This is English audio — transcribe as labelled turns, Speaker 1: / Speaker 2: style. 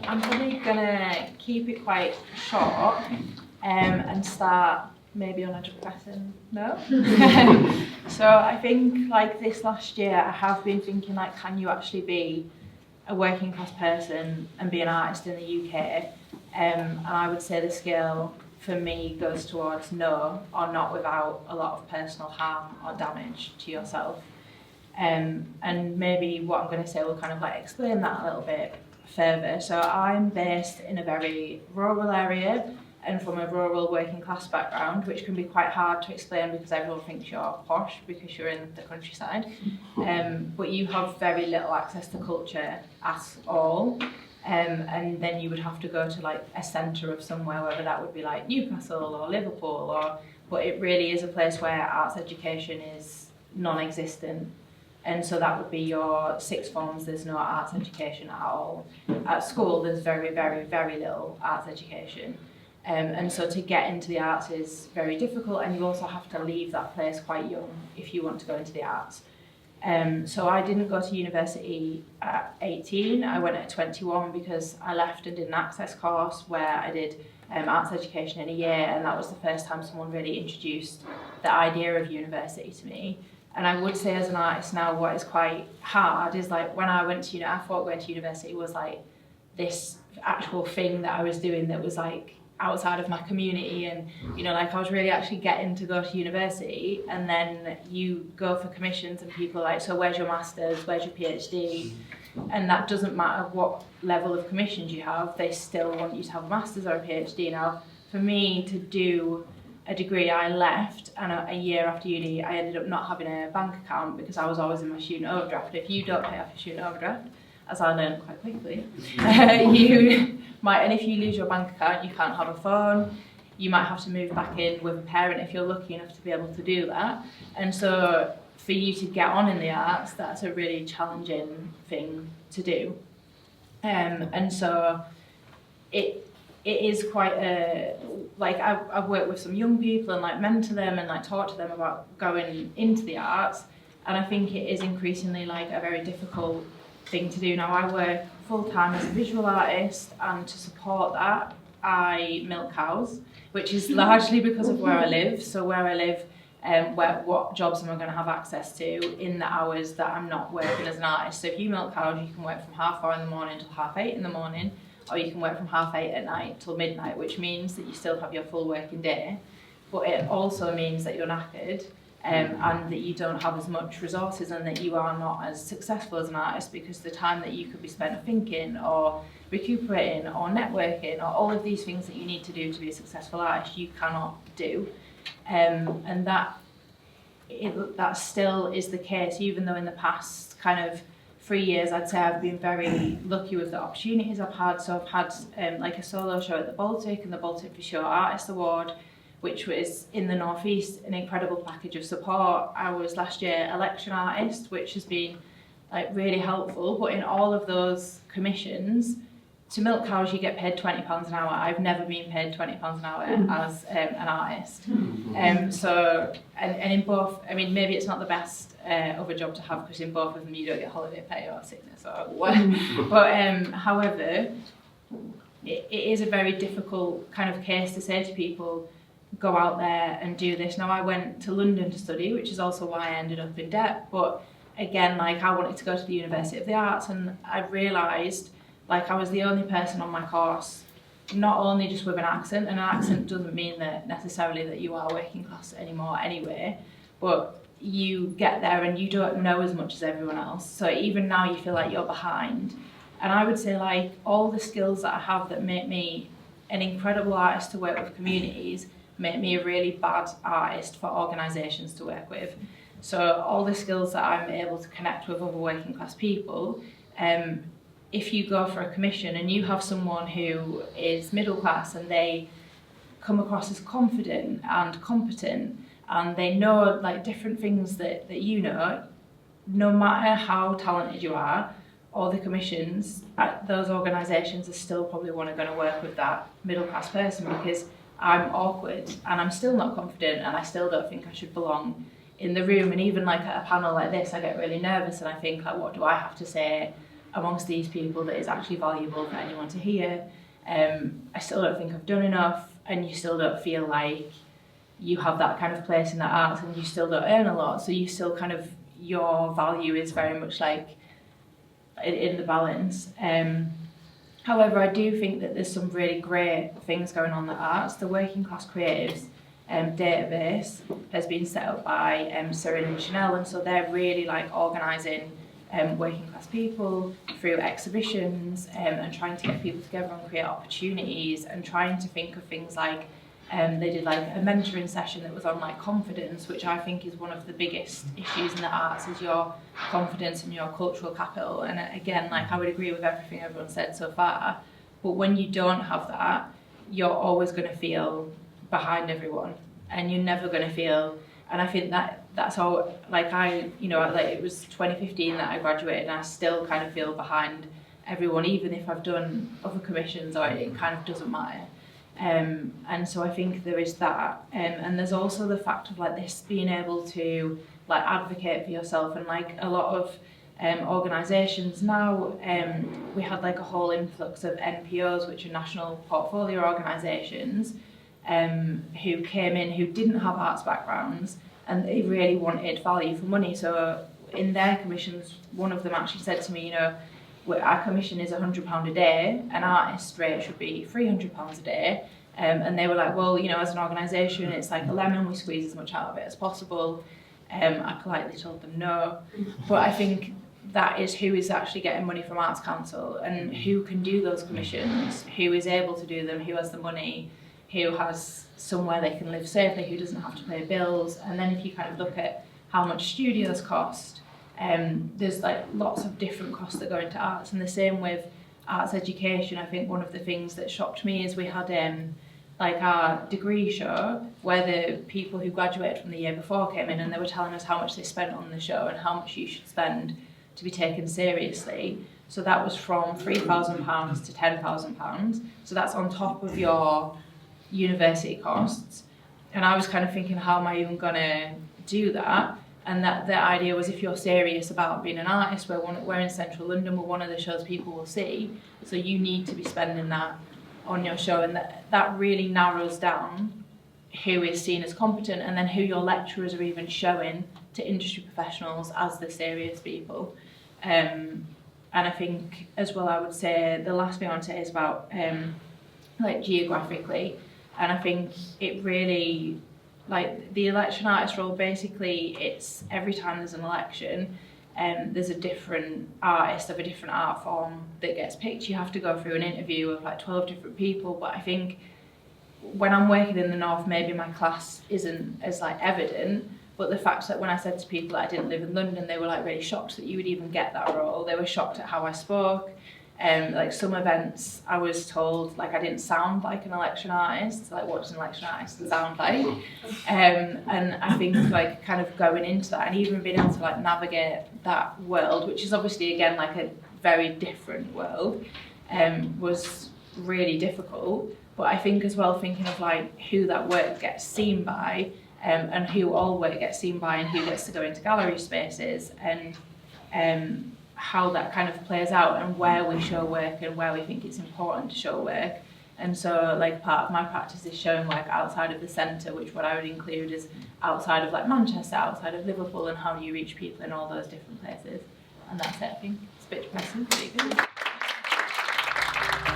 Speaker 1: I'm probably gonna keep it quite short and start maybe on a depressing note. So I think like this last year I have been thinking like, can you actually be a working class person and be an artist in the UK? And I would say the scale for me goes towards no, or not without a lot of personal harm or damage to yourself. And maybe what I'm going to say will kind of like explain that a little bit further. So I'm based in a very rural area and from a rural working class background, which can be quite hard to explain because everyone thinks you're posh because you're in the countryside. But you have very little access to culture at all. And then you would have to go to like a centre of somewhere, whether that would be like Newcastle or Liverpool, but it really is a place where arts education is non-existent. And so that would be your sixth forms, there's no arts education at all. At school, there's very, very, very little arts education. And so to get into the arts is very difficult, and you also have to leave that place quite young if you want to go into the arts. So I didn't go to university at 18, I went at 21 because I left and did an access course where I did arts education in a year, and that was the first time someone really introduced the idea of university to me. And I would say as an artist now, what is quite hard is like when I went to I thought going to university was like this actual thing that I was doing that was like outside of my community, and like I was really actually getting to go to university. And then you go for commissions and people are like, so where's your master's, where's your PhD? And that doesn't matter what level of commissions you have, they still want you to have a master's or a PhD. Now for me to do a degree, I left, and a year after uni I ended up not having a bank account because I was always in my student overdraft. If you don't pay off your student overdraft, as I learned quite quickly, you might, and if you lose your bank account, you can't have a phone, you might have to move back in with a parent if you're lucky enough to be able to do that. And so for you to get on in the arts, that's a really challenging thing to do. And so it is quite a, like I've worked with some young people and like mentor them and like talk to them about going into the arts, and I think it is increasingly like a very difficult thing to do. Now I work full-time as a visual artist, and to support that I milk cows, which is largely because of where I live. So where I live, what jobs am I going to have access to in the hours that I'm not working as an artist? So if you milk cows, you can work from 4:30 in the morning till 8:30 in the morning, or you can work from 8:30 at night till midnight, which means that you still have your full working day, but it also means that you're knackered. And that you don't have as much resources, and that you are not as successful as an artist, because the time that you could be spent thinking or recuperating or networking or all of these things that you need to do to be a successful artist, you cannot do. And that still is the case, even though in the past kind of 3 years I'd say I've been very lucky with the opportunities I've had. So I've had like a solo show at the Baltic and the Baltic for Show Artist Award, which was in the North East, an incredible package of support. I was last year election artist, which has been like really helpful. But in all of those commissions, to milk cows you get paid £20 an hour. I've never been paid £20 an hour as an artist. So in both, I mean, maybe it's not the best of a job to have, because in both of them you don't get holiday pay or sickness or whatever. But however, it is a very difficult kind of case to say to people, go out there and do this. Now I went to London to study, which is also why I ended up in debt, but again, like I wanted to go to the University of the Arts, and I realised like I was the only person on my course, not only just with an accent, and an accent doesn't mean that necessarily that you are working class anymore anyway, but you get there and you don't know as much as everyone else, so even now you feel like you're behind. And I would say like all the skills that I have that make me an incredible artist to work with communities make me a really bad artist for organisations to work with. So all the skills that I'm able to connect with other working class people, if you go for a commission and you have someone who is middle class and they come across as confident and competent and they know like different things that you know, no matter how talented you are, all the commissions at those organisations are still probably going to work with that middle class person, because I'm awkward and I'm still not confident and I still don't think I should belong in the room. And even like at a panel like this, I get really nervous and I think like, what do I have to say? amongst these people that is actually valuable for anyone to hear. I still don't think I've done enough, and you still don't feel like you have that kind of place in the arts, and you still don't earn a lot, so you still kind of, your value is very much like in the balance. However, I do think that there's some really great things going on in the arts. The Working Class Creatives database has been set up by Cyril and Chanel, and so they're really like organising working class people through exhibitions and trying to get people together and create opportunities, and trying to think of things like they did like a mentoring session that was on like confidence, which I think is one of the biggest issues in the arts, is your confidence and your cultural capital. And again, like I would agree with everything everyone said so far, but when you don't have that, you're always going to feel behind everyone, and you're never going to feel, and I think that's all, like like it was 2015 that I graduated, and I still kind of feel behind everyone, even if I've done other commissions, or it kind of doesn't matter. And so I think there is that, and there's also the fact of like this being able to like advocate for yourself, and like a lot of organisations now, we had like a whole influx of NPOs, which are national portfolio organisations, who came in who didn't have arts backgrounds, and they really wanted value for money. So in their commissions, one of them actually said to me, our commission is £100 a day, an artist rate should be £300 a day. And they were like, well, as an organisation, it's like a lemon, we squeeze as much out of it as possible. I politely told them no. But I think that is who is actually getting money from Arts Council, and who can do those commissions, who is able to do them, who has the money, who has somewhere they can live safely, who doesn't have to pay bills. And then if you kind of look at how much studios cost, there's like lots of different costs that go into arts, and the same with arts education. I think one of the things that shocked me is we had like our degree show where the people who graduated from the year before came in, and they were telling us how much they spent on the show and how much you should spend to be taken seriously. So that was from £3,000 to £10,000. So that's on top of your university costs. And I was kind of thinking, how am I even going to do that? And that the idea was, if you're serious about being an artist, we're in central London, we're one of the shows people will see, so you need to be spending that on your show. And that really narrows down who is seen as competent, and then who your lecturers are even showing to industry professionals as the serious people. And I think as well, I would say the last thing I would say is about like geographically, and I think it really, like the election artist role, basically it's every time there's an election, there's a different artist of a different art form that gets picked. You have to go through an interview of like 12 different people, but I think when I'm working in the north, maybe my class isn't as like evident, but the fact that when I said to people that I didn't live in London, they were like really shocked that you would even get that role. They were shocked at how I spoke. Like some events, I was told like I didn't sound like an election artist. Like, what does an election artist sound like? And I think like kind of going into that, and even being able to like navigate that world, which is obviously again like a very different world, was really difficult. But I think as well, thinking of like who that work gets seen by, and who all work gets seen by, and who gets to go into gallery spaces, and how that kind of plays out, and where we show work and where we think it's important to show work. And so like part of my practice is showing work outside of the centre, which what I would include is outside of like Manchester, outside of Liverpool, and how do you reach people in all those different places. And that's it, I think. It's a bit depressing, but it's good.